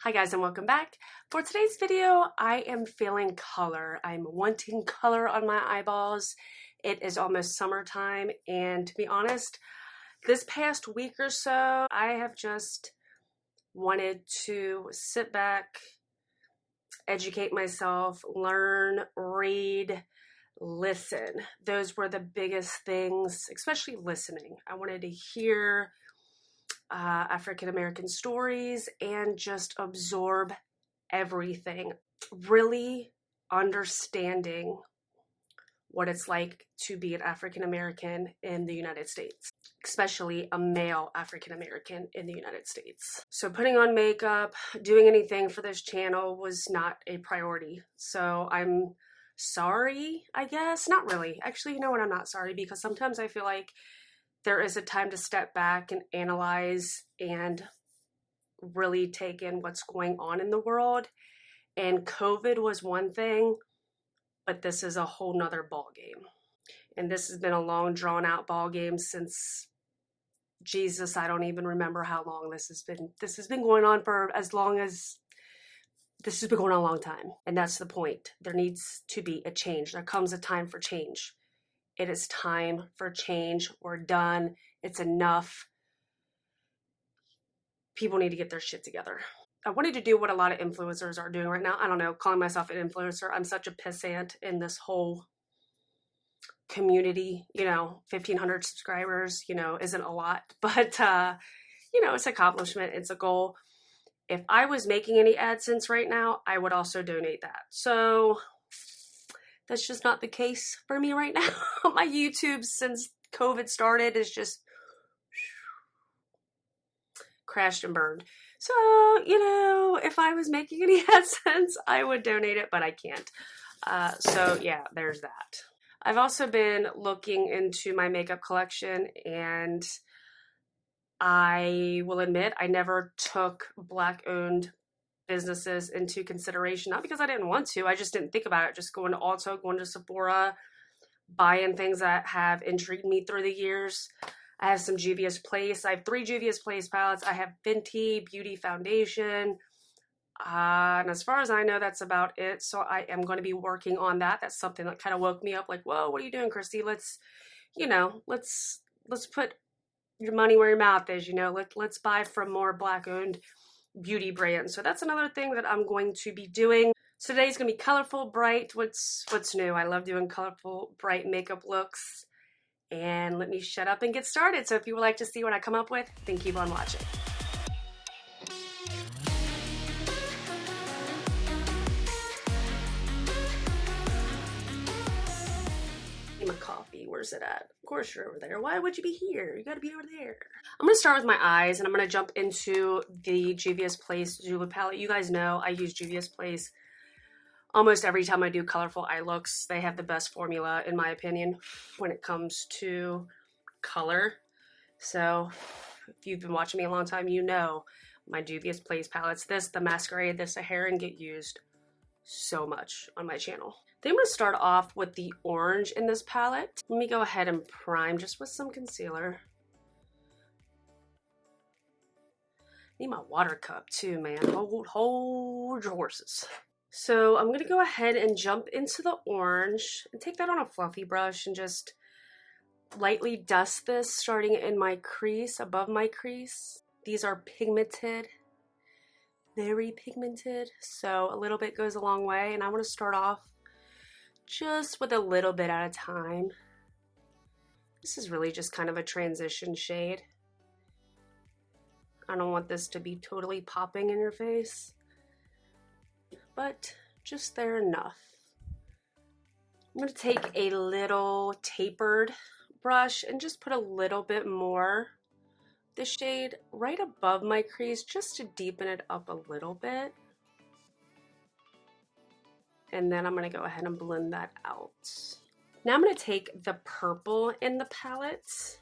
Hi guys and welcome back. For today's video, I am feeling color. I'm wanting color on my eyeballs. It is almost summertime, and to be honest, this past week or so, I have just wanted to sit back, educate myself, learn, read, listen. Those were the biggest things, especially listening. I wanted to hear African American stories and just absorb everything. Really understanding what it's like to be an African American in the United States, especially a male African American in the United States. So putting on makeup, doing anything for this channel was not a priority. So I'm sorry, I guess. Not really. Actually, you know what? I'm not sorry, because sometimes I feel like there is a time to step back and analyze and really take in what's going on in the world. And COVID was one thing, but this is a whole nother ball game. And this has been a long, drawn out ball game since Jesus. I don't even remember how long this has been. This has been going on for as long as this has been going on a long time. And that's the point. There needs to be a change. There comes a time for change. It is time for change. We're done. It's enough. People need to get their shit together. I wanted to do what a lot of influencers are doing right now. I don't know, calling myself an influencer. I'm such a pissant in this whole community. 1,500 subscribers, isn't a lot, but, it's an accomplishment. It's a goal. If I was making any AdSense right now, I would also donate that. So that's just not the case for me right now. My YouTube, since COVID started, is just crashed and burned. So, if I was making any AdSense, I would donate it, but I can't. So yeah, there's that. I've also been looking into my makeup collection, and I will admit I never took Black-owned businesses into consideration. Not because I didn't want to, I just didn't think about it. Just going to Ulta, going to Sephora, buying things that have intrigued me through the years. I have some Juvia's Place. I have 3 Juvia's Place palettes. I have Fenty Beauty Foundation. And as far as I know, that's about it. So I am going to be working on that. That's something that kind of woke me up, like, whoa, what are you doing, Christy? Let's put your money where your mouth is. Let's buy from more Black-owned beauty brands. So that's another thing that I'm going to be doing. So today's going to be colorful, bright. What's new? I love doing colorful, bright makeup looks. And let me shut up and get started. So if you would like to see what I come up with, then keep on watching. My coffee, where's it at? Of course you're over there. Why would you be here? You gotta be over there. I'm gonna start with my eyes, and I'm gonna jump into the Juvia's Place Zulu palette. You guys know I use Juvia's Place almost every time I do colorful eye looks. They have the best formula, in my opinion, when it comes to color. So if you've been watching me a long time, you know my Juvia's Place palettes. This, the Masquerade, the Saharan get used so much on my channel. Then I'm going to start off with the orange in this palette. Let me go ahead and prime just with some concealer. Need my water cup too, man. Hold your horses. So I'm going to go ahead and jump into the orange and take that on a fluffy brush and just lightly dust this, starting in my crease, above my crease. These are pigmented, very pigmented, so a little bit goes a long way, and I want to start off just with a little bit at a time. This is really just kind of a transition shade. I don't want this to be totally popping in your face, but just there enough. I'm going to take a little tapered brush and just put a little bit more the shade right above my crease, just to deepen it up a little bit. And then I'm going to go ahead and blend that out. Now I'm going to take the purple in the palette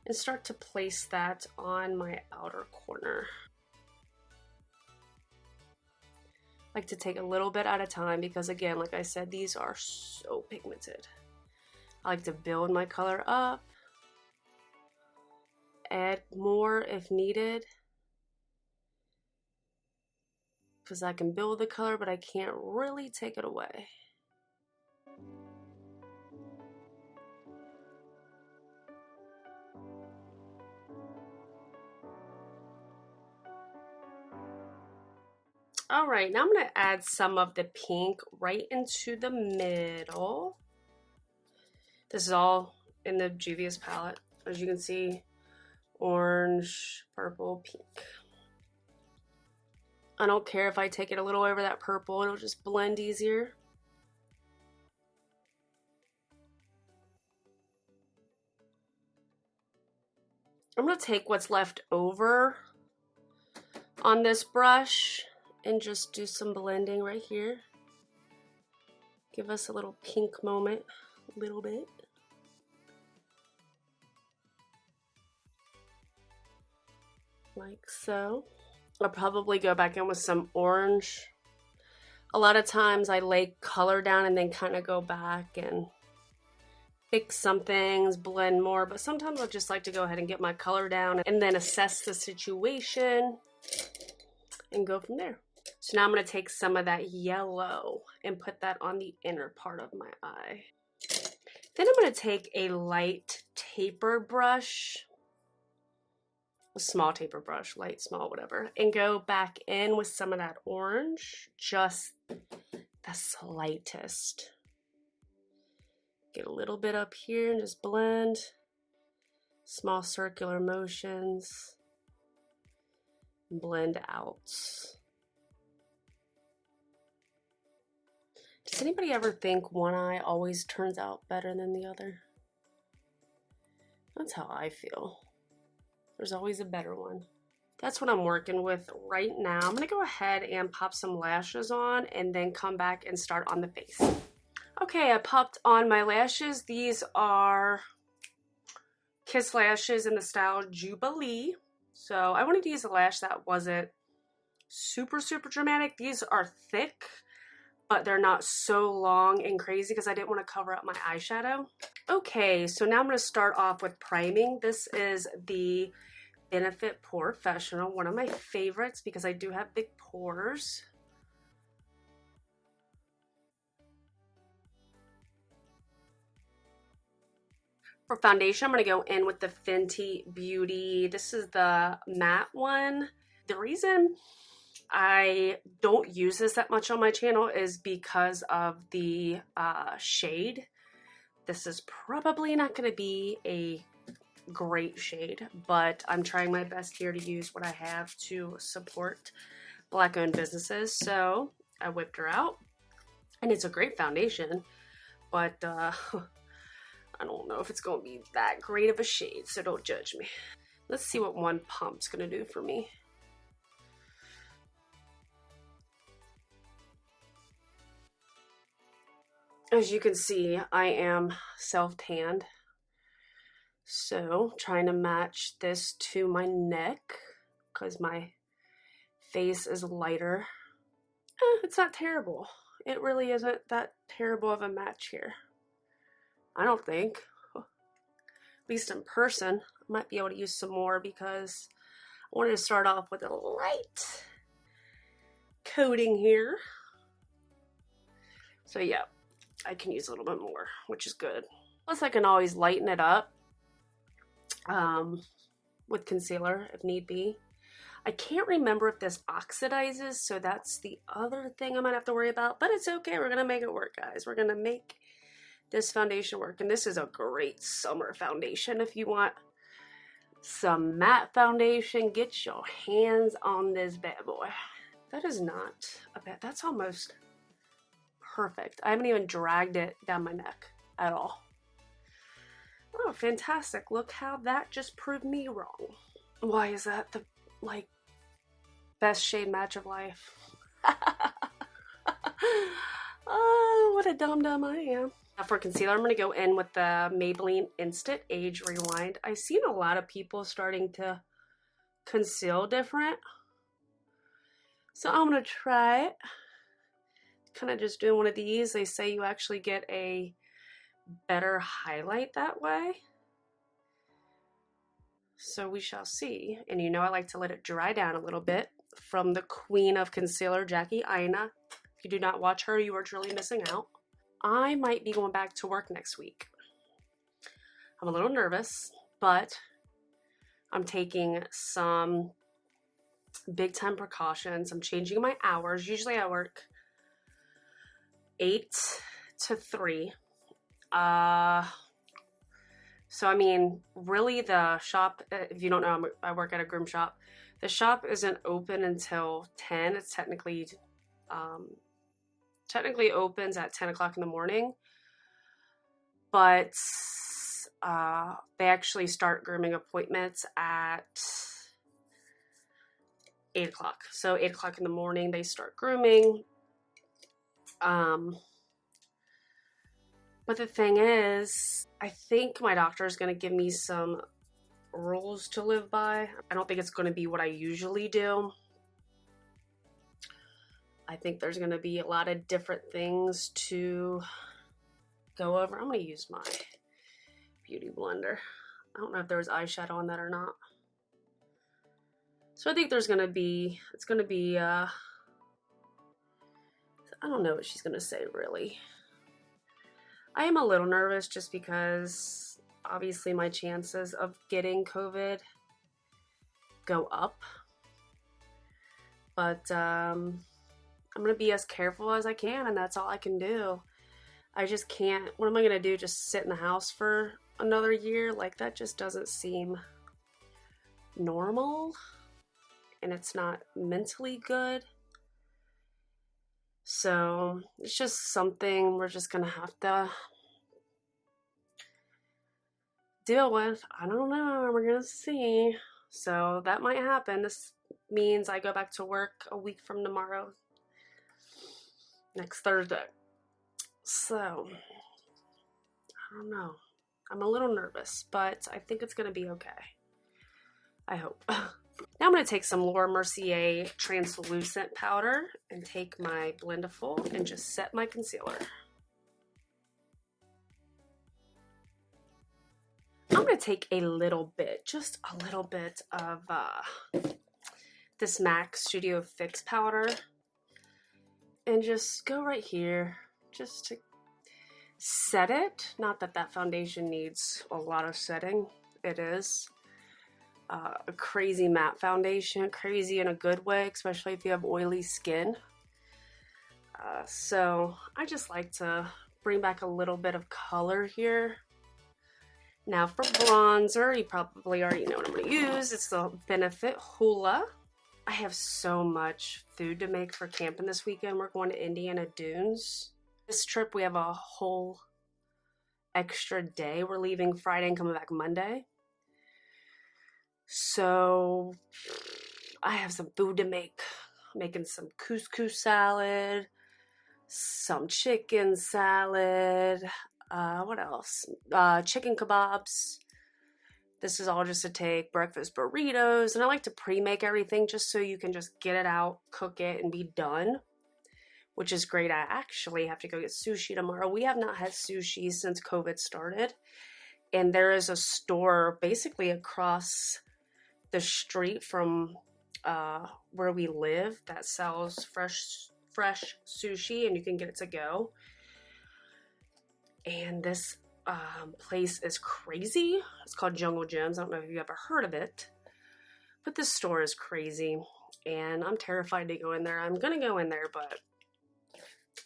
and start to place that on my outer corner. I like to take a little bit at a time because, again, like I said, these are so pigmented. I like to build my color up, add more if needed, because I can build the color, but I can't really take it away. All right, now I'm going to add some of the pink right into the middle. This is all in the Juvia's palette. As you can see, orange, purple, pink. I don't care if I take it a little over that purple, it'll just blend easier. I'm going to take what's left over on this brush and just do some blending right here. Give us a little pink moment, a little bit. Like so. I'll probably go back in with some orange. A lot of times I lay color down and then kind of go back and fix some things, blend more, but sometimes I just like to go ahead and get my color down and then assess the situation and go from there. So now I'm going to take some of that yellow and put that on the inner part of my eye. Then I'm going to take a light taper brush, a small taper brush, light, small, whatever, and go back in with some of that orange, just the slightest. Get a little bit up here and just blend. Small circular motions. Blend out. Does anybody ever think one eye always turns out better than the other? That's how I feel. There's always a better one. That's what I'm working with right now. I'm gonna go ahead and pop some lashes on and then come back and start on the face. Okay, I popped on my lashes. These are Kiss lashes in the style Jubilee. So I wanted to use a lash that wasn't super dramatic. These are thick, but they're not so long and crazy because I didn't want to cover up my eyeshadow. Okay, so now I'm going to start off with priming. This is the Benefit Professional, one of my favorites because I do have big pores. For foundation, I'm going to go in with the Fenty Beauty. This is the matte one. The reason I don't use this that much on my channel is because of the shade. This is probably not going to be a great shade, but I'm trying my best here to use what I have to support Black-owned businesses. So I whipped her out, and it's a great foundation, but I don't know if it's going to be that great of a shade, so don't judge me. Let's see what one pump's going to do for me. As you can see, I am self-tanned. So, trying to match this to my neck because my face is lighter. It's not terrible. It really isn't that terrible of a match here. I don't think. At least in person. I might be able to use some more because I wanted to start off with a light coating here. So yeah, I can use a little bit more, which is good. Plus I can always lighten it up with concealer if need be. I can't remember if this oxidizes, so that's the other thing I might have to worry about, but it's okay. We're going to make it work, guys. We're going to make this foundation work, and this is a great summer foundation. If you want some matte foundation, get your hands on this bad boy. That is not a bad, that's almost perfect. I haven't even dragged it down my neck at all. Oh, fantastic. Look how that just proved me wrong. Why is that the, like, best shade match of life? Oh, what a dum-dum I am. Now for concealer, I'm going to go in with the Maybelline Instant Age Rewind. I've seen a lot of people starting to conceal different. So I'm going to try it. Kind of just doing one of these. They say you actually get a better highlight that way. So we shall see. And you know I like to let it dry down a little bit. From the queen of concealer, Jackie Aina. If you do not watch her, you are truly missing out. I might be going back to work next week. I'm a little nervous, but I'm taking some big time precautions. I'm changing my hours. Usually I work 8 to 3. So I mean, really the shop, if you don't know, I work at a groom shop. The shop isn't open until 10. It's technically opens at 10 o'clock in the morning, but they actually start grooming appointments at 8 o'clock. So 8 o'clock in the morning, they start grooming. But the thing is, I think my doctor is going to give me some rules to live by. I don't think it's going to be what I usually do. I think there's going to be a lot of different things to go over. I'm going to use my beauty blender. I don't know if there was eyeshadow on that or not. So I think there's going to be, I don't know what she's going to say really. I am a little nervous just because obviously my chances of getting COVID go up. But I'm going to be as careful as I can, and that's all I can do. I just can't, what am I going to do? Just sit in the house for another year? Like, that just doesn't seem normal, and it's not mentally good. So it's just something we're just going to have to deal with. I don't know. We're going to see. So that might happen. This means I go back to work a week from tomorrow, next Thursday. So I don't know. I'm a little nervous, but I think it's going to be okay. I hope. Now I'm going to take some Laura Mercier translucent powder and take my Blendiful and just set my concealer. I'm going to take a little bit, just a little bit of this MAC Studio Fix powder and just go right here just to set it. Not that that foundation needs a lot of setting. It is. A crazy matte foundation, crazy in a good way, especially if you have oily skin. So I just like to bring back a little bit of color here. Now for bronzer, you probably already know what I'm going to use. It's the Benefit Hoola. I have so much food to make for camping this weekend. We're going to Indiana Dunes. This trip, we have a whole extra day. We're leaving Friday and coming back Monday. So I have some food to make. I'm making some couscous salad, some chicken salad, what else? Chicken kebabs. This is all just to take breakfast burritos. And I like to pre-make everything just so you can just get it out, cook it, and be done, which is great. I actually have to go get sushi tomorrow. We have not had sushi since COVID started. And there is a store basically across the street from where we live that sells fresh sushi, and you can get it to go. And this place is crazy. It's called Jungle Gems. I don't know if you've ever heard of it, but this store is crazy, and I'm terrified to go in there. I'm gonna go in there, but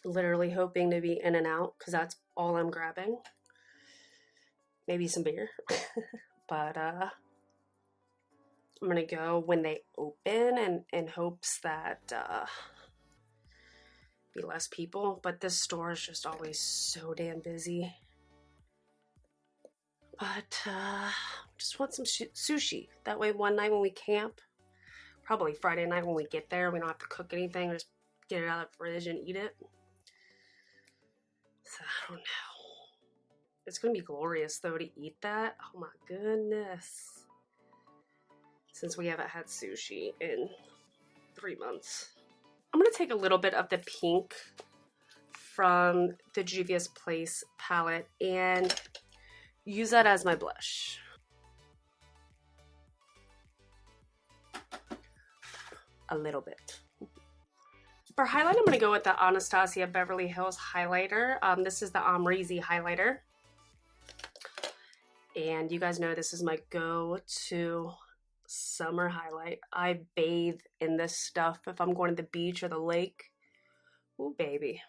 literally hoping to be in and out because that's all I'm grabbing. Maybe some beer, but I'm gonna go when they open and in hopes that be less people, but this store is just always so damn busy. But just want some sushi. That way one night when we camp, probably Friday night when we get there, we don't have to cook anything, just get it out of the fridge and eat it. So I don't know. It's gonna be glorious though to eat that. Oh my goodness. Since we haven't had sushi in 3 months. I'm going to take a little bit of the pink from the Juvia's Place palette and use that as my blush. a little bit. For highlight, I'm going to go with the Anastasia Beverly Hills highlighter. This is the Amrezy highlighter. And you guys know this is my go-to summer highlight. I bathe in this stuff if I'm going to the beach or the lake. Ooh, baby.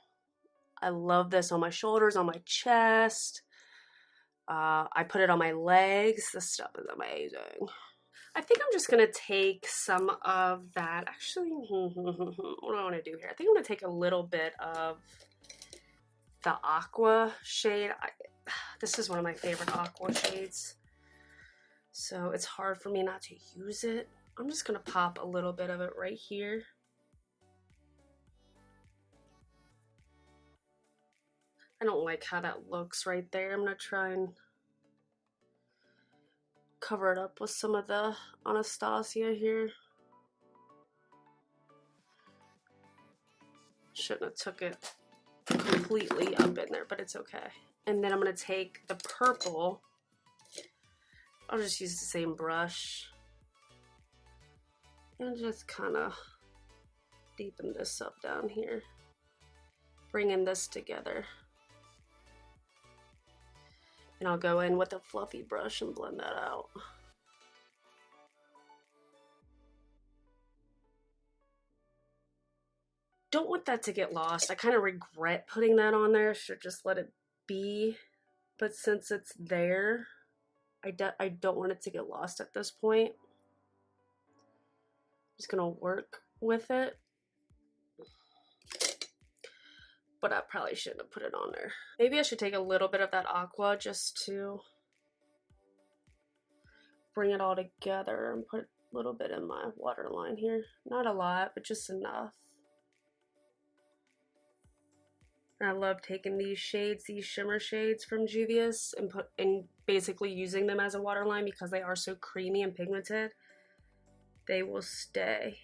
I love this on my shoulders, on my chest. I put it on my legs. This stuff is amazing. I think I'm just going to take some of that. Actually, what do I want to do here? I think I'm going to take a little bit of the aqua shade. This is one of my favorite aqua shades. So it's hard for me not to use it. I'm just going to pop a little bit of it right here. I don't like how that looks right there. I'm going to try and cover it up with some of the Anastasia here. Shouldn't have took it completely up in there, but it's okay. And then I'm going to take the purple. I'll just use the same brush and just kind of deepen this up down here, bringing this together. And I'll go in with a fluffy brush and blend that out. Don't want that to get lost. I kind of regret putting that on there. Should just let it be. But since it's there, I don't want it to get lost at this point. I'm just gonna work with it. But I probably shouldn't have put it on there. Maybe I should take a little bit of that aqua just to bring it all together and put a little bit in my waterline here. Not a lot, but just enough. And I love taking these shades, these shimmer shades from Juvia's, and basically using them as a waterline because they are so creamy and pigmented. They will stay.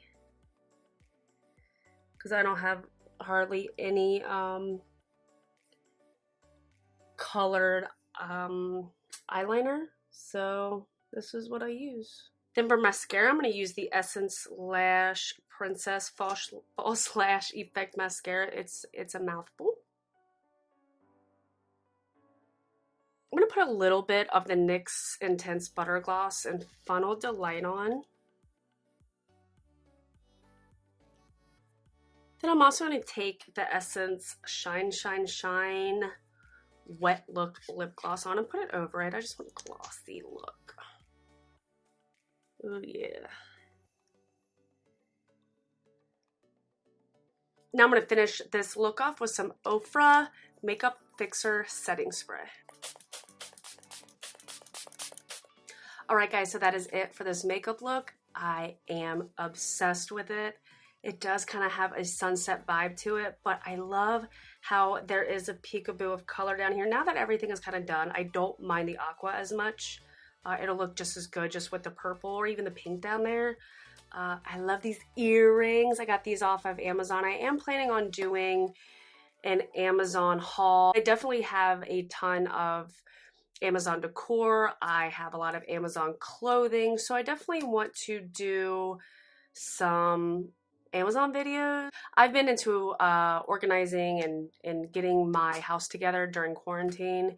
Because I don't have hardly any colored eyeliner, so this is what I use. Then for mascara, I'm going to use the Essence Lash Princess False Lash Effect Mascara. It's a mouthful. I'm going to put a little bit of the NYX Intense Butter Gloss and Funnel Delight on. Then I'm also going to take the Essence Shine Shine Shine Wet Look Lip Gloss on and put it over it. I just want a glossy look. Oh yeah. Now I'm going to finish this look off with some Ofra Makeup Fixer Setting Spray. Alright guys, so that is it for this makeup look. I am obsessed with it. It does kind of have a sunset vibe to it, but I love how there is a peekaboo of color down here. Now that everything is kind of done, I don't mind the aqua as much. It'll look just as good just with the purple or even the pink down there. I love these earrings. I got these off of Amazon. I am planning on doing an Amazon haul. I definitely have a ton of Amazon decor. I have a lot of Amazon clothing, so I definitely want to do some Amazon videos. I've been into organizing and getting my house together during quarantine,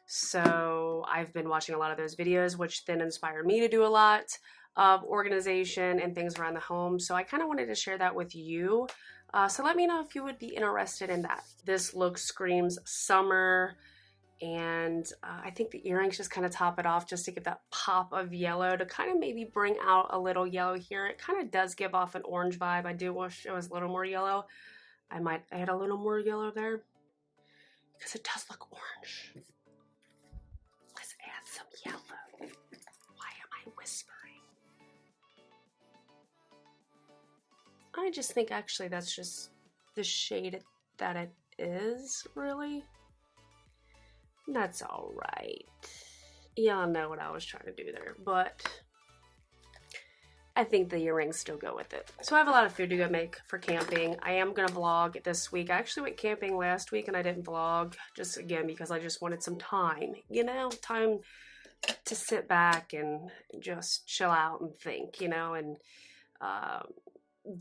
so I've been watching a lot of those videos, which then inspired me to do a lot of organization and things around the home. So I kind of wanted to share that with you. So let me know if you would be interested in that. This look screams summer, and I think the earrings just kind of top it off just to give that pop of yellow to kind of maybe bring out a little yellow here. It kind of does give off an orange vibe. I do wish it was a little more yellow. I might add a little more yellow there because it does look orange. Let's add some yellow. Why am I whispering? I just think actually that's just the shade that it is, really. That's all right. Y'all know what I was trying to do there, but I think the earrings still go with it. So I have a lot of food to go make for camping. I am going to vlog this week. I actually went camping last week and I didn't vlog, just again because I just wanted some time, you know, time to sit back and just chill out and think, you know, and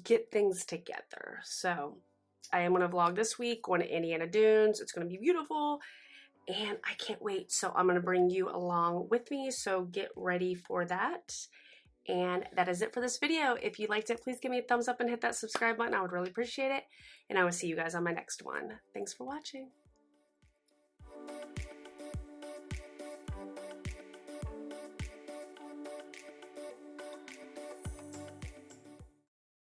get things together. So I am going to vlog this week, going to Indiana Dunes. It's going to be beautiful and I can't wait. So I'm going to bring you along with me. So get ready for that. And that is it for this video. If you liked it, please give me a thumbs up and hit that subscribe button. I would really appreciate it. And I will see you guys on my next one. Thanks for watching.